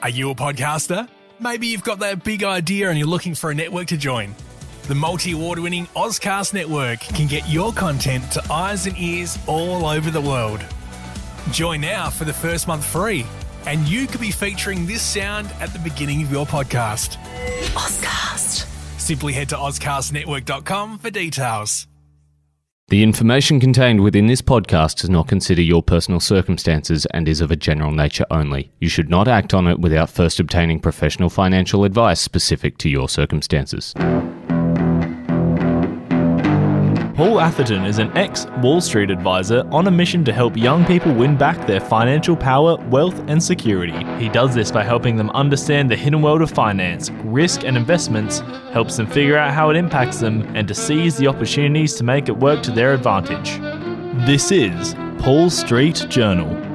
Are you a podcaster? Maybe you've got that big idea and you're looking for a network to join. The multi-award-winning Ozcast Network can get your content to eyes and ears all over the world. Join now for the first month free, and you could be featuring this sound at the beginning of your podcast. Ozcast. Simply head to ozcastnetwork.com for details. The information contained within this podcast does not consider your personal circumstances and is of a general nature only. You should not act on it without first obtaining professional financial advice specific to your circumstances. Paul Atherton is an ex-Wall Street advisor on a mission to help young people win back their financial power, wealth and security. He does this by helping them understand the hidden world of finance, risk and investments, helps them figure out how it impacts them, and to seize the opportunities to make it work to their advantage. This is Paul Street Journal.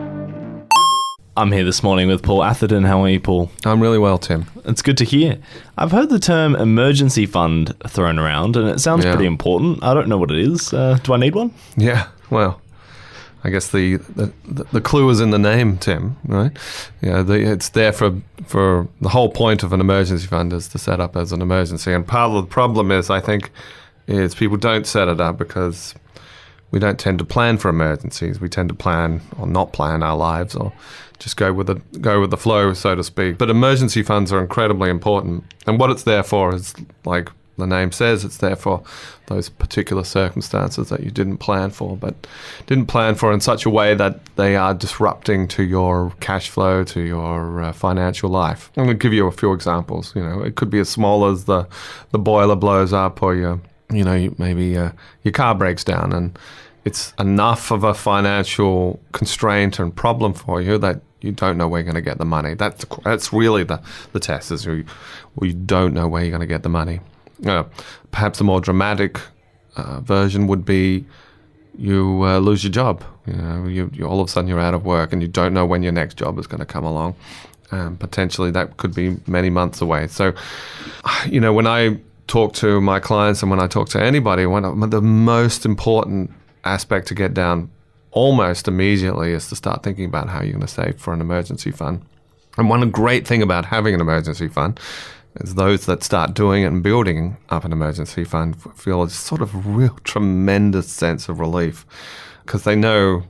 I'm here this morning with Paul Atherton. How are you, Paul? I'm really well, Tim. It's good to hear. I've heard the term emergency fund thrown around, and it sounds pretty important. I don't know what it is. Do I need one? Yeah, well, I guess the clue is in the name, Tim, right? Yeah, it's there for the whole point of an emergency fund is to set up as an emergency. And part of the problem is, I think, is people don't set it up because we don't tend to plan for emergencies. We tend to plan or not plan our lives, or just go with the flow, so to speak. But emergency funds are incredibly important, and what it's there for is, like the name says, it's there for those particular circumstances that you didn't plan for, but didn't plan for in such a way that they are disrupting to your cash flow, to your financial life. I'm going to give you a few examples. You know, it could be as small as the boiler blows up, or maybe your car breaks down, and it's enough of a financial constraint and problem for you that you don't know where you're going to get the money. That's really the test, is you don't know where you're going to get the money. Perhaps a more dramatic version would be you lose your job. You all of a sudden you're out of work and you don't know when your next job is going to come along. Potentially that could be many months away. So, when I talk to my clients and when I talk to anybody, one of the most important aspect to get down almost immediately is to start thinking about how you're going to save for an emergency fund. And one great thing about having an emergency fund is those that start doing it and building up an emergency fund feel a sort of real tremendous sense of relief, because they know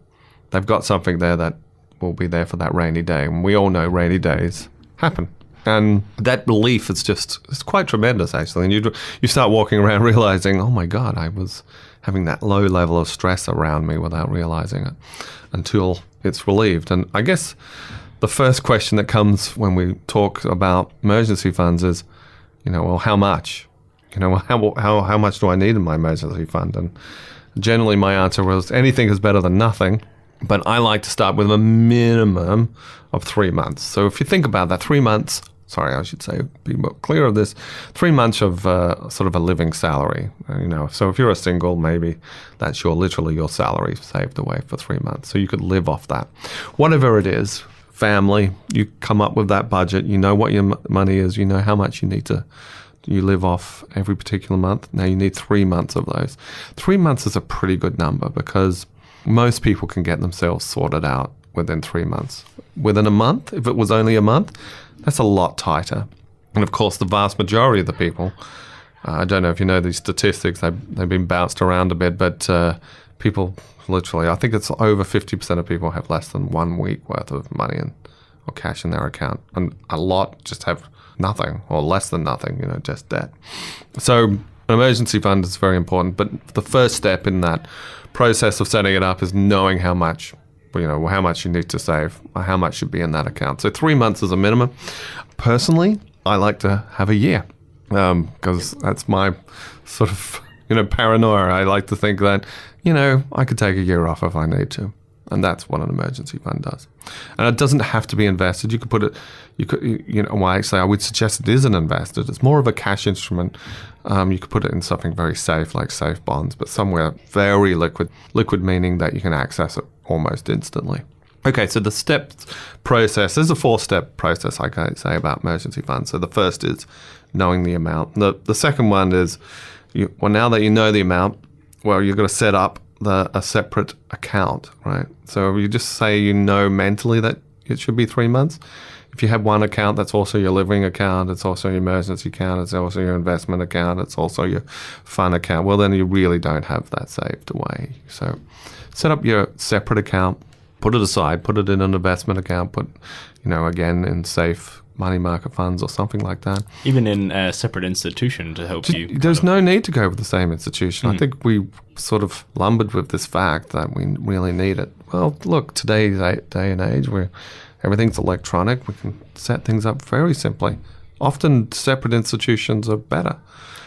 they've got something there that will be there for that rainy day. And we all know rainy days happen. And that relief is it's quite tremendous, actually. And you start walking around realizing, oh my God, I was having that low level of stress around me without realizing it until it's relieved. And I guess the first question that comes when we talk about emergency funds is, well, how much? How much do I need in my emergency fund? And generally my answer was anything is better than nothing, but I like to start with a minimum of 3 months. So if you think about that, 3 months, I should say, be more clear of this, 3 months of sort of a living salary. So if you're a single, maybe that's literally your salary saved away for 3 months. So you could live off that. Whatever it is, family, you come up with that budget, you know what your money is, you know how much you live off every particular month. Now you need 3 months of those. 3 months is a pretty good number because most people can get themselves sorted out within 3 months. Within a month, if it was only a month, that's a lot tighter. And of course, the vast majority of the people, I don't know if you know these statistics, they've been bounced around a bit, but people literally, I think it's over 50% of people have less than 1 week worth of money or cash in their account. And a lot just have nothing or less than nothing, just debt. So an emergency fund is very important, but the first step in that process of setting it up is knowing how much you need to save, or how much should be in that account. So 3 months is a minimum. Personally, I like to have a year because that's my sort of, paranoia. I like to think that, I could take a year off if I need to. And that's what an emergency fund does. And it doesn't have to be invested. You could put it, actually I would suggest it isn't invested. It's more of a cash instrument. You could put it in something very safe, like safe bonds, but somewhere very liquid. Liquid meaning that you can access it almost instantly. Okay, so the steps process is a 4-step process, like I say, about emergency funds. So the first is knowing the amount. The second one is, now that you know the amount, you've got to set up a separate account, right? So you just say mentally that it should be 3 months. If you have one account, that's also your living account, it's also your emergency account, it's also your investment account, it's also your fun account, well, then you really don't have that saved away. So set up your separate account, put it aside, put it in an investment account, put, again, in safe money market funds or something like that. Even in a separate institution to help you. There's no need to go with the same institution. I think we sort of lumbered with this fact that we really need it. Well, look, today's day and age where everything's electronic, we can set things up very simply. Often separate institutions are better.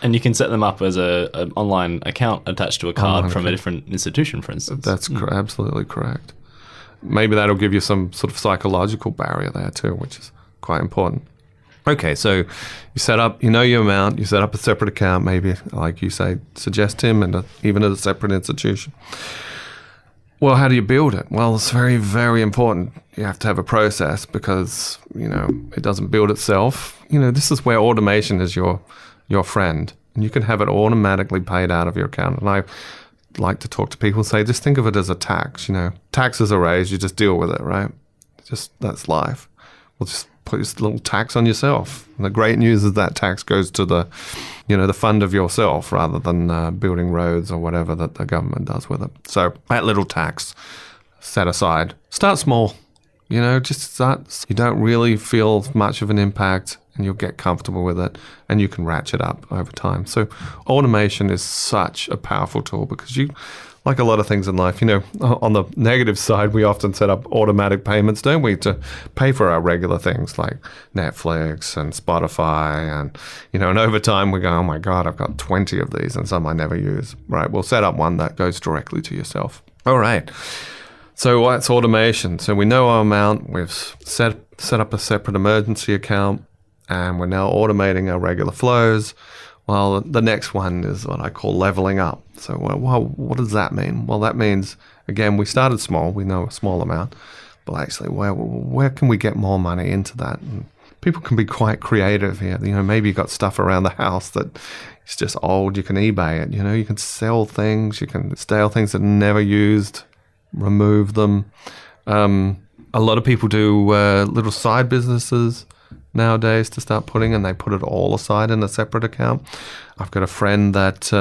And you can set them up as an online account attached to a card from a different institution, for instance. That's absolutely correct. Maybe that'll give you some sort of psychological barrier there too, which is quite important. Okay, so you set up, your amount, you set up a separate account, maybe, like you say, suggest him, and even at a separate institution. Well, how do you build it? Well, it's very, very important. You have to have a process because, it doesn't build itself. This is where automation is your friend. And you can have it automatically paid out of your account. And I like to talk to people and say, just think of it as a tax. Taxes are raised, you just deal with it, right? That's life. Well, just put this little tax on yourself. And the great news is that tax goes to the fund of yourself rather than building roads or whatever that the government does with it. So that little tax set aside. Start small. Just start. You don't really feel much of an impact and you'll get comfortable with it and you can ratchet up over time. So automation is such a powerful tool because like a lot of things in life, on the negative side, we often set up automatic payments, don't we, to pay for our regular things like Netflix and Spotify. And, and over time we go, oh my God, I've got 20 of these and some I never use. Right, we'll set up one that goes directly to yourself. All right. So that's automation. So we know our amount. We've set up a separate emergency account and we're now automating our regular flows. Well, the next one is what I call leveling up. So, what does that mean? Well, that means, again, we started small. We know a small amount. But actually, where can we get more money into that? And people can be quite creative here. Maybe you've got stuff around the house that is just old. You can eBay it. You can sell things. You can stale things that are never used, remove them. A lot of people do little side businesses nowadays to start putting, and they put it all aside in a separate account. I've got a friend that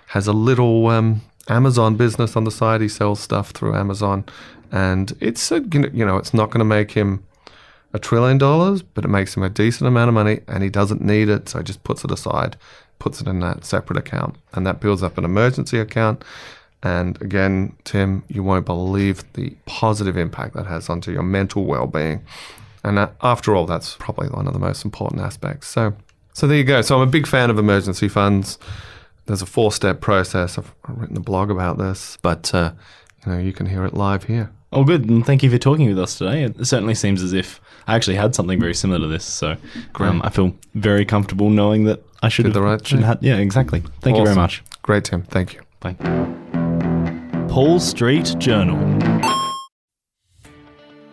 has a little Amazon business on the side. He sells stuff through Amazon, and it's it's not going to make him $1 trillion, but it makes him a decent amount of money, and he doesn't need it, so he just puts it aside, puts it in that separate account, and that builds up an emergency account. And again, Tim, you won't believe the positive impact that has onto your mental well-being. And after all, that's probably one of the most important aspects. So there you go. So I'm a big fan of emergency funds. There's a 4-step process. I've written a blog about this, but you can hear it live here. Oh, good. And thank you for talking with us today. It certainly seems as if I actually had something very similar to this. So I feel very comfortable knowing that I should have. Did the right thing. Yeah, exactly. Thank you very much. Great, Tim. Thank you. Bye. Paul Street Journal.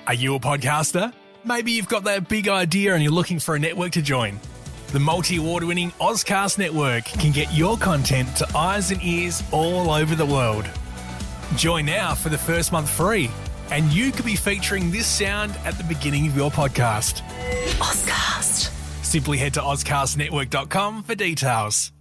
Are you a podcaster? Maybe you've got that big idea and you're looking for a network to join. The multi-award-winning Ozcast network can get your content to eyes and ears all over the world. Join now for the first month free, and you could be featuring this sound at the beginning of your podcast. Ozcast. Simply head to ozcastnetwork.com for details.